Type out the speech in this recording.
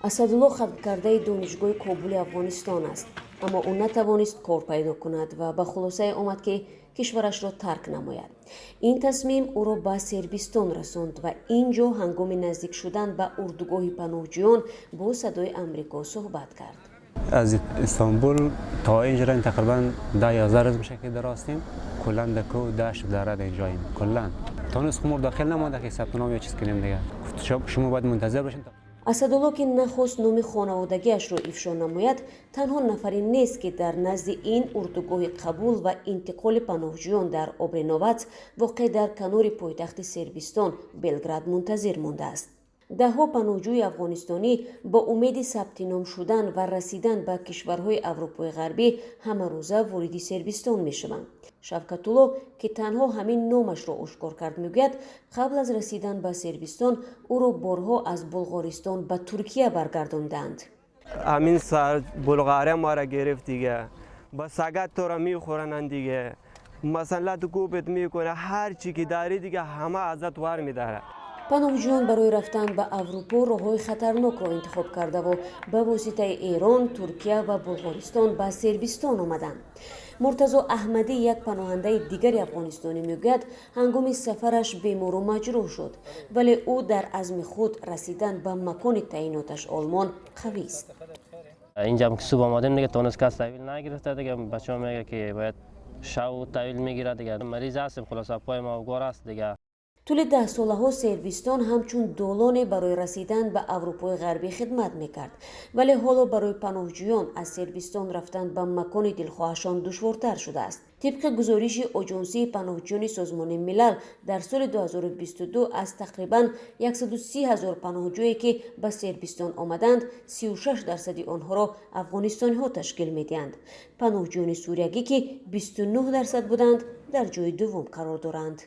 اسدالله خلق کرده دانشگاه کابل افغانستان است، اما او نتوانست کار پیدا کند و به خلاصه آمد که کشورش را ترک نماید. این تصمیم او را به صربستان رساند و اینجا هنگام نزدیک شدن به اردوگاه پناهجویان با صدای آمریکا صحبت کرد. از استانبول تا اینجا تقریبا 10-11 روز میشه که در هستیم. کلا در کو داشت داره اینجاییم. کلا تا نسخ مور داخل نمونده که ثبت نام یا چیز کنیم دیگه. شما باید منتظر باشین. اسدالله که نخواست نام خانوادگیش را افشا نماید، تنها نفری نیست که در نزد این اردوگاه قبول و انتقال پناهجویان در آبرنووت واقع در کنار پایتخت صربستان بلگراد منتظر مانده است. دهها پناهجوی افغانستانی با امید ثبت نام شدن و رسیدن به کشورهای اروپای غربی همه روزه وارد صربستان میشوند. شوکت الله که تنها همین نامش را آشکار کرد میگوید قبل از رسیدن به صربستان او را بارها از بلغارستان به ترکیه برگرداندند. همین بلغاره ما را گرفت دیگه، با سگت تو را میخورن دیگه، مثلا تو کوبت میکنه، هر چی که داری دیگه همه ازت ور میداره. پناهجویان برای رفتن به اروپا راههای خطرناک را انتخاب کرده و به واسطه ایران، ترکیه و بلغارستان به صربستان آمدند. مرتضی احمدی یک پناهنده دیگر افغانستانی میگوید هنگام سفرش بیمار و مجروح شد، ولی او در عزم خود رسیدن به مکان تعییناتش آلمان قوی است. اینجا هم که صبح آمدیم دیگه تونس کس تحویل نگرفته دیگه، بچه‌ها میگه که باید شو تحویل میگیره دیگه، مریض هستیم خلاص پای ما گور است دیگه. طول 10 ساله ها صربستان همچون دالانی برای رسیدن به اروپای غربی خدمت میکرد، ولی حالا برای پناهجویان از صربستان رفتن به مکان دلخواهشان دشوارتر شده است. طبق گزارش آژانسی پناهجویان سازمان ملل در سال 2022 از تقریبا 130,000 پناهجویی که به صربستان آمدند، 36% آنها را افغانستانی ها تشکیل میدهند. پناهجویان سوریگی که 29% بودند در جای دوم قرار دارند.